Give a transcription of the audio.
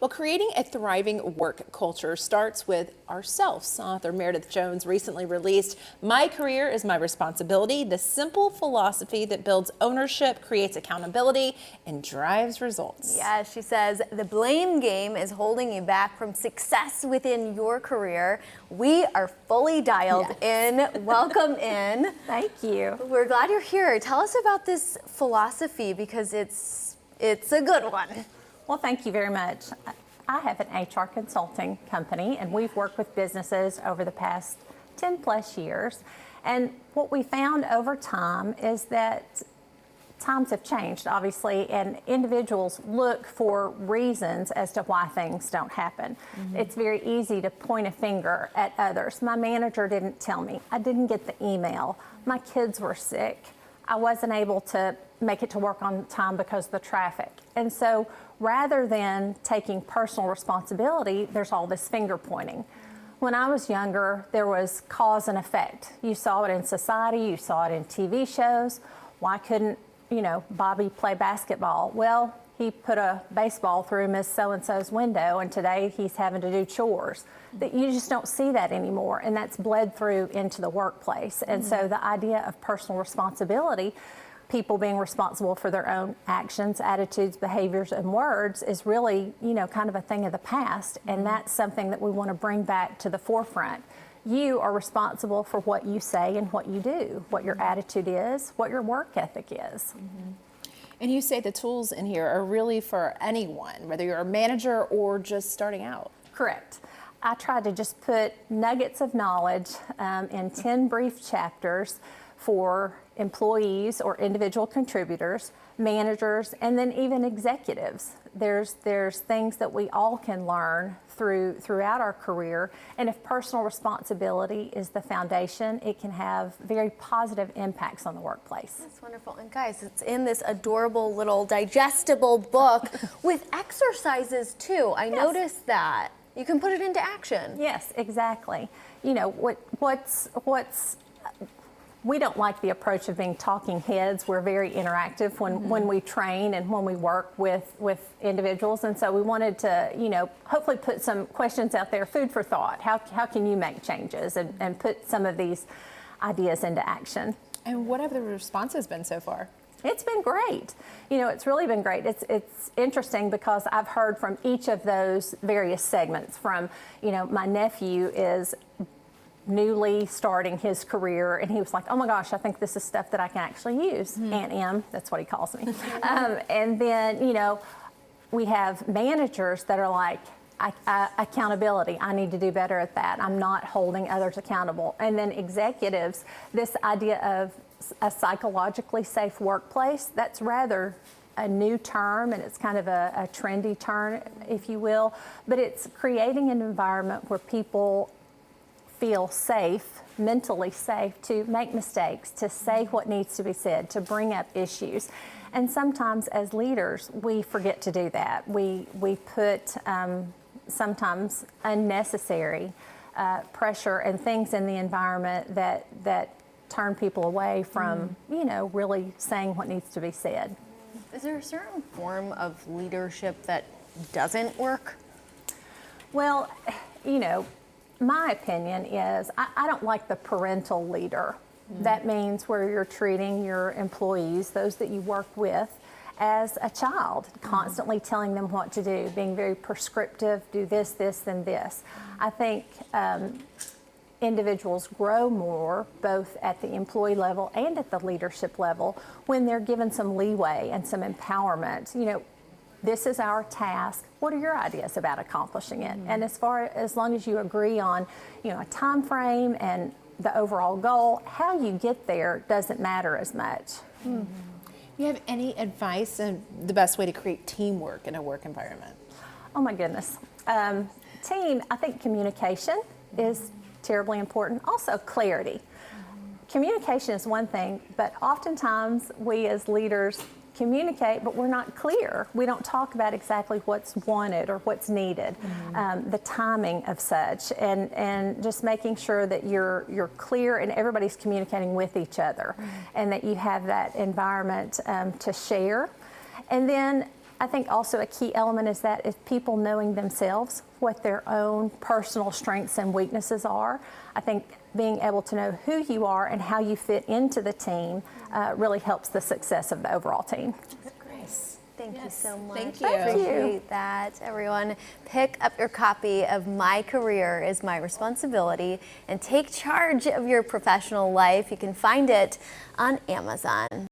Well, creating a thriving work culture starts with ourselves. Author Meredith Jones recently released My Career is My Responsibility, the simple philosophy that builds ownership, creates accountability, and drives results. Yeah, she says the blame game is holding you back from success within your career. We are fully dialed in. Welcome in. Thank you. We're glad you're here. Tell us about this philosophy because it's a good one. Well, thank you very much. I have an HR consulting company, and we've worked with businesses over the past 10 plus years. And what we found over time is that times have changed, obviously, and individuals look for reasons as to why things don't happen. It's very easy to point a finger at others. My manager didn't tell me. I didn't get the email. My kids were sick. I wasn't able to make it to work on time because of the traffic. And so rather than taking personal responsibility, there's all this finger pointing. When I was younger, there was cause and effect. You saw it in society, you saw it in TV shows. Why couldn't, Bobby play basketball? Well, he put a baseball through Miss So-and-so's window, and today he's having to do chores. That you just don't see that anymore, and that's bled through into the workplace. And so the idea of personal responsibility, people being responsible for their own actions, attitudes, behaviors, and words is really, kind of a thing of the past. And that's something that we want to bring back to the forefront. You are responsible for what you say and what you do, what your attitude is, what your work ethic is. And you say the tools in here are really for anyone, whether you're a manager or just starting out. Correct. I tried to just put nuggets of knowledge in 10 brief chapters for employees or individual contributors, managers, and then even executives. There's things that we all can learn throughout our career, and if personal responsibility is the foundation, it can have very positive impacts on the workplace. That's wonderful. And guys, it's in this adorable little digestible book with exercises too. I noticed that. You can put it into action. Yes, exactly. We don't like the approach of being talking heads. We're very interactive when we train and when we work with individuals. And so we wanted to, hopefully put some questions out there, food for thought. How can you make changes and put some of these ideas into action? And what have the responses been so far? It's been great. It's really been great. It's interesting because I've heard from each of those various segments from, my nephew is newly starting his career, and he was like, oh my gosh, I think this is stuff that I can actually use. Aunt M, that's what he calls me. And then, we have managers that are like, accountability, I need to do better at that. I'm not holding others accountable. And then executives, this idea of a psychologically safe workplace, that's rather a new term, and it's kind of a trendy term, if you will, but it's creating an environment where people feel safe, mentally safe to make mistakes, to say what needs to be said, to bring up issues. And sometimes as leaders, we forget to do that. We put sometimes unnecessary pressure and things in the environment that turn people away from, really saying what needs to be said. Is there a certain form of leadership that doesn't work? Well, my opinion is I don't like the parental leader. That means where you're treating your employees, those that you work with, as a child, constantly telling them what to do, being very prescriptive, do this, this, and this. I think individuals grow more, both at the employee level and at the leadership level, when they're given some leeway and some empowerment. This is our task. What are your ideas about accomplishing it? And as long as you agree on, a time frame and the overall goal, how you get there doesn't matter as much. You have any advice on the best way to create teamwork in a work environment? Oh my goodness. Team, I think communication is terribly important. Also clarity. Communication is one thing, but oftentimes we as leaders communicate, but we're not clear. We don't talk about exactly what's wanted or what's needed, the timing of such, and just making sure that you're clear and everybody's communicating with each other, and that you have that environment to share. And then I think also a key element is that if people knowing themselves what their own personal strengths and weaknesses are, I think being able to know who you are and how you fit into the team really helps the success of the overall team. Thank you so much. Thank you. I appreciate that. Everyone, pick up your copy of My Career is My Responsibility and take charge of your professional life. You can find it on Amazon.